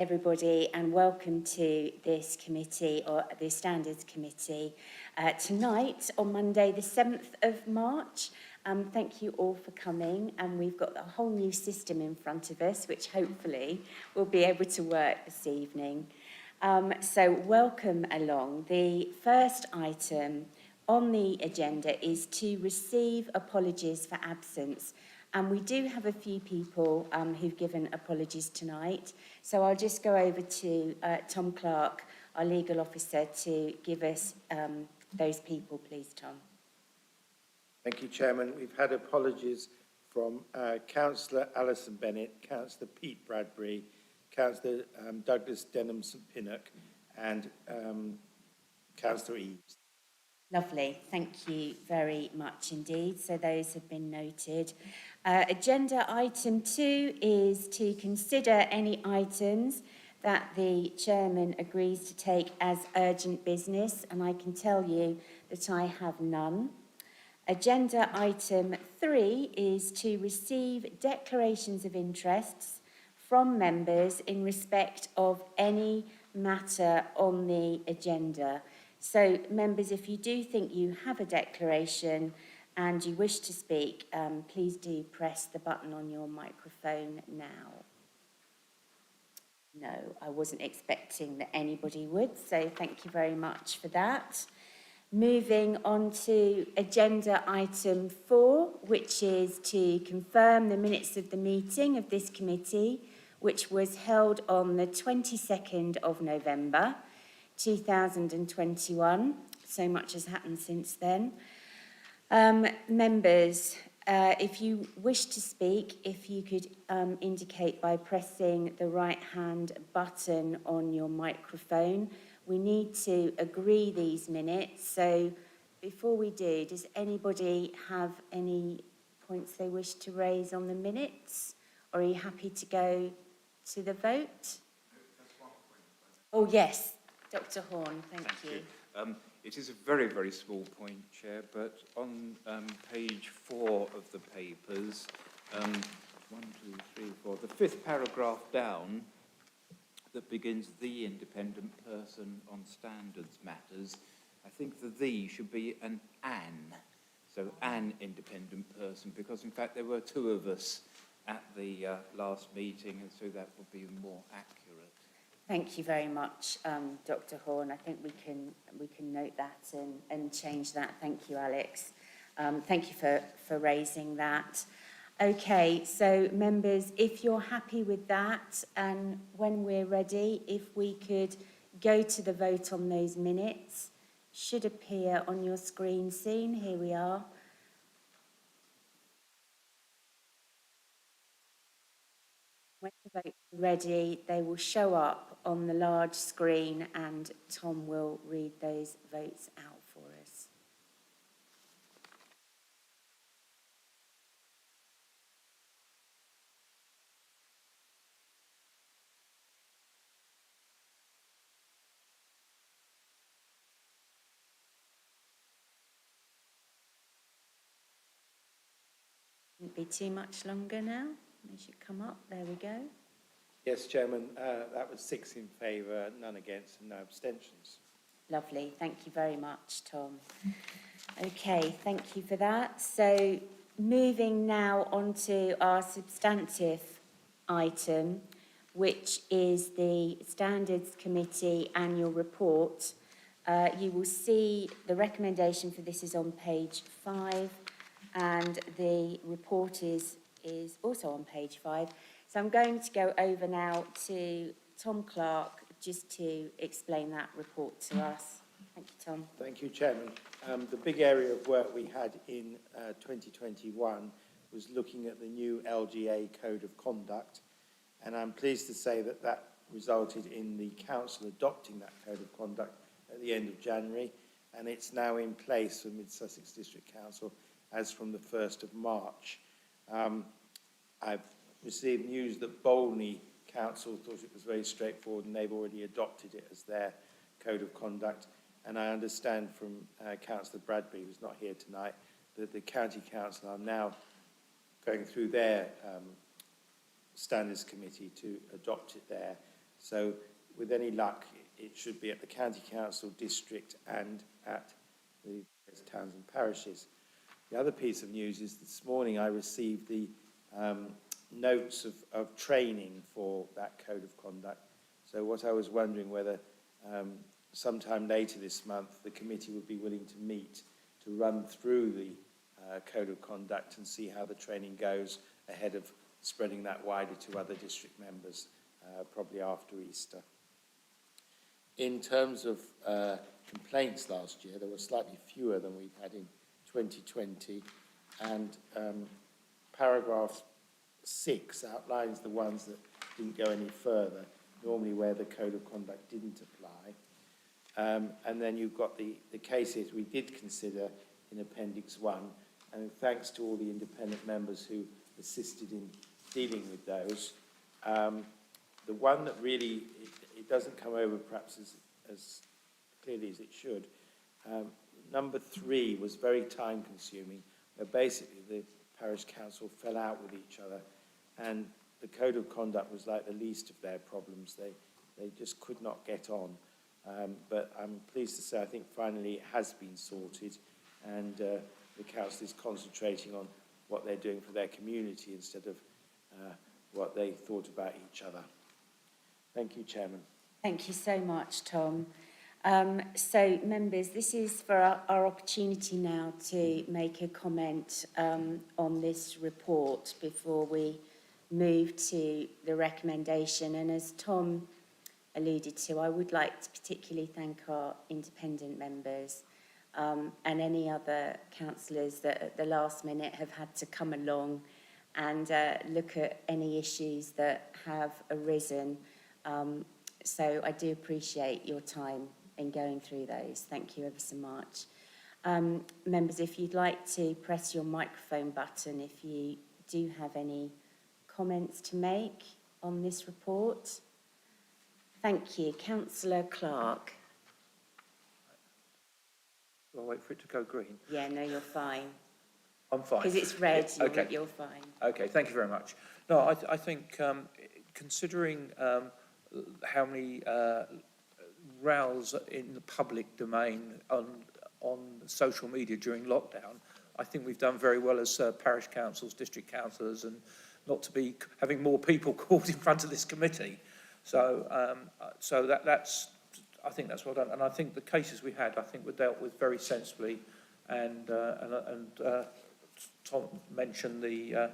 Everybody, and welcome to this committee, or the Standards Committee, tonight on Monday the 7th of March. Thank you all for coming, and we've got a whole new system in front of us which hopefully will be able to work this evening. So welcome along. The first item on the agenda is to receive apologies for absence. And we do have a few people who've given apologies tonight. So I'll just go over to Tom Clark, our legal officer, to give us those people, please, Tom. Thank you, Chairman. We've had apologies from Councillor Alison Bennett, Councillor Pete Bradbury, Councillor Douglas Denham St Pinnock, and Councillor Eaves. Lovely. Thank you very much indeed. So those have been noted. Agenda item 2 is to consider any items that the chairman agrees to take as urgent business, and I can tell you that I have none. Agenda item 3 is to receive declarations of interests from members in respect of any matter on the agenda. So, members, if you do think you have a declaration and you wish to speak, please do press the button on your microphone now. No, I wasn't expecting that anybody would, so thank you very much for that. Moving on to agenda item 4, which is to confirm the minutes of the meeting of this committee, which was held on the 22nd of November, 2021. So much has happened since then. Members, if you wish to speak, if you could indicate by pressing the right-hand button on your microphone. We need to agree these minutes. So before we do, does anybody have any points they wish to raise on the minutes? Or are you happy to go to the vote? Oh, yes. Dr. Horn, thank you. It is a very, very small point, Chair, but on page 4 of the papers, 1, 2, 3, 4, the 5th paragraph down that begins the independent person on standards matters, I think the should be an. So an independent person, because in fact there were 2 of us at the last meeting, and so that would be more accurate. Thank you very much, Dr. Horn. I think we can note that and change that. Thank you, Alex. Thank you for raising that. Okay, so members, if you're happy with that, and when we're ready, if we could go to the vote on those minutes, should appear on your screen soon. Here we are. When the votes are ready, they will show up on the large screen, and Tom will read those votes out for us. Shouldn't be too much longer now. They should come up. There we go. Yes, Chairman, that was 6 in favour, none against and no abstentions. Lovely. Thank you very much, Tom. Okay, thank you for that. So moving now on to our substantive item, which is the Standards Committee annual report. You will see the recommendation for this is on page 5, and the report is also on page 5. So I'm going to go over now to Tom Clark just to explain that report to us. Thank you, Tom. Thank you, Chairman. The big area of work we had in 2021 was looking at the new LGA Code of Conduct, and I'm pleased to say that that resulted in the Council adopting that Code of Conduct at the end of January, and it's now in place for Mid-Sussex District Council as from the 1st of March. I've received news that Bolney Council thought it was very straightforward and they've already adopted it as their Code of Conduct. And I understand from Councillor Bradbury, who's not here tonight, that the County Council are now going through their Standards Committee to adopt it there. So with any luck, it should be at the county council, district and at the towns and parishes. The other piece of news is this morning I received the notes of training for that code of conduct. So what I was wondering whether sometime later this month the committee would be willing to meet to run through the code of conduct and see how the training goes ahead of spreading that wider to other district members, probably after Easter. In terms of complaints last year, there were slightly fewer than we've had in 2020, and paragraph 6 outlines the ones that didn't go any further, normally where the code of conduct didn't apply. And then you've got the cases we did consider in Appendix 1, and thanks to all the independent members who assisted in dealing with those. The one that really, it doesn't come over perhaps as clearly as it should. Number 3 was very time consuming, where basically the parish council fell out with each other, and the code of conduct was like the least of their problems. They just could not get on. But I'm pleased to say I think finally it has been sorted, and the council is concentrating on what they're doing for their community instead of what they thought about each other. Thank you, Chairman. Thank you so much, Tom. So, members, this is for our opportunity now to make a comment on this report before we move to the recommendation. And as Tom alluded to, I would like to particularly thank our independent members and any other councillors that at the last minute have had to come along and look at any issues that have arisen. So I do appreciate your time in going through those. Thank you ever so much. Members, if you'd like to press your microphone button if you do have any comments to make on this report. Thank you. Councillor Clark. I'll wait for it to go green. Yeah, no, you're fine. I'm fine. Because it's red, Yeah, okay. You're fine. Okay, thank you very much. No, I think considering how many rows in the public domain on social media during lockdown, I think we've done very well as parish councils, district councillors, and not to be having more people called in front of this committee. So, that's I think that's well done. And I think the cases we had, I think, were dealt with very sensibly. And Tom mentioned the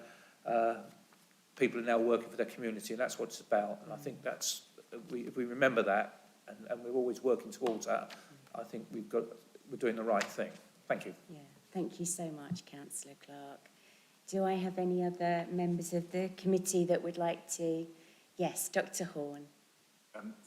people are now working for their community, and that's what it's about. And I think that's if we remember that, and we're always working towards that, I think we're doing the right thing. Thank you. Yeah, thank you so much, Councillor Clark. Do I have any other members of the committee that would like to? Yes, Dr. Horn.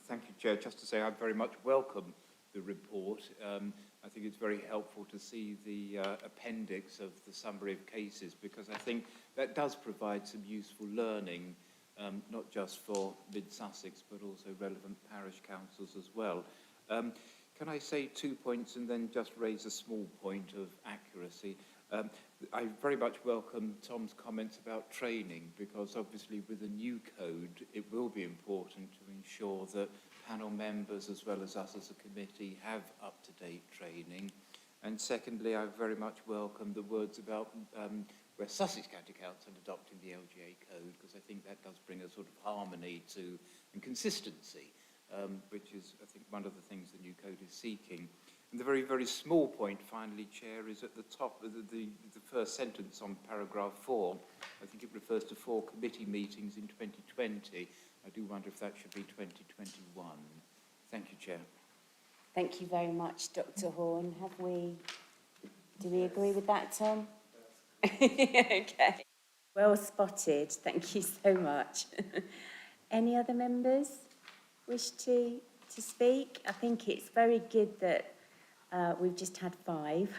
Thank you, Chair. Just to say I very much welcome the report. I think it's very helpful to see the appendix of the summary of cases, because I think that does provide some useful learning, not just for Mid-Sussex, but also relevant parish councils as well. Can I say 2 points and then just raise a small point of accuracy? I very much welcome Tom's comments about training, because obviously with a new code, it will be important to ensure that panel members as well as us as a committee have up-to-date training. And secondly, I very much welcome the words about where Sussex County Council adopting the LGA code, because I think that does bring a sort of harmony to and consistency, which is, I think, one of the things the new code is seeking. And the very, very small point, finally, Chair, is at the top of the first sentence on paragraph 4. I think it refers to 4 committee meetings in 2020. I do wonder if that should be 2021. Thank you, Chair. Thank you very much, Dr. Horn. Do we agree with that, Tom? Okay. Well spotted. Thank you so much. Any other members wish to speak? I think it's very good that we've just had 5.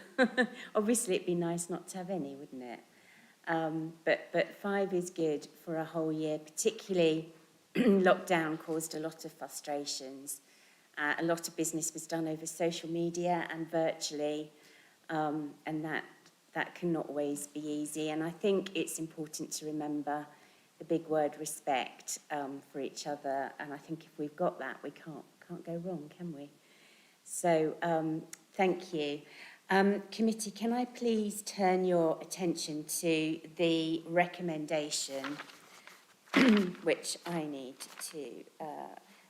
Obviously, it'd be nice not to have any, wouldn't it? But 5 is good for a whole year, particularly lockdown caused a lot of frustrations. A lot of business was done over social media and virtually, and that can not always be easy. And I think it's important to remember the big word respect for each other. And I think if we've got that, we can't go wrong, can we? So thank you. Committee, can I please turn your attention to the recommendation, which I need to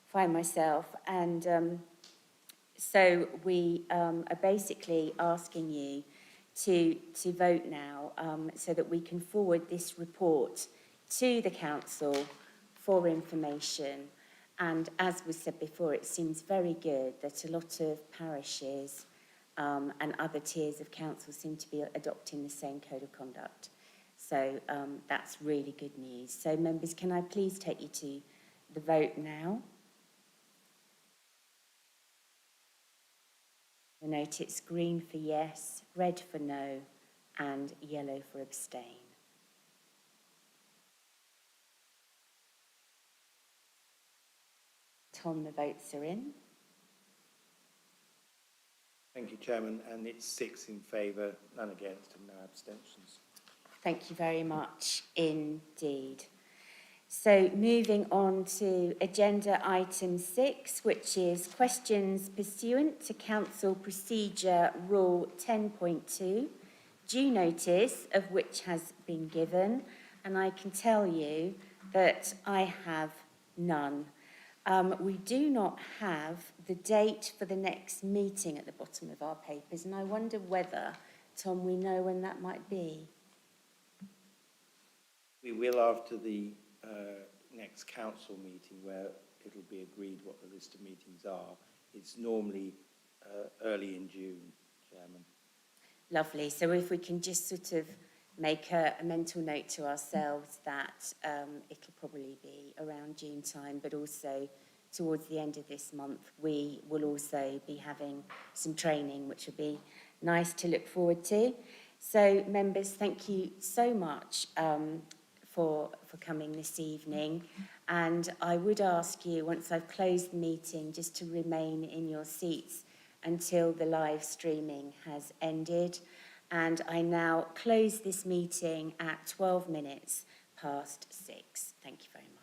find myself. And so we are basically asking you to vote now so that we can forward this report to the council for information. And as was said before, it seems very good that a lot of parishes and other tiers of council seem to be adopting the same code of conduct. So that's really good news. So members, can I please take you to the vote now? You'll note it's green for yes, red for no, and yellow for abstain. Tom, the votes are in. Thank you, Chairman, and it's 6 in favour, none against and no abstentions. Thank you very much indeed. So moving on to agenda item 6, which is questions pursuant to Council Procedure Rule 10.2, due notice of which has been given, and I can tell you that I have none. We do not have the date for the next meeting at the bottom of our papers, and I wonder whether, Tom, we know when that might be. We will after the next council meeting, where it'll be agreed what the list of meetings are. It's normally early in June, Chairman. Lovely. So if we can just sort of make a mental note to ourselves that it'll probably be around June time, but also towards the end of this month, we will also be having some training, which will be nice to look forward to. So members, thank you so much for coming this evening. And I would ask you, once I've closed the meeting, just to remain in your seats until the live streaming has ended. And I now close this meeting at 12 minutes past 6. Thank you very much.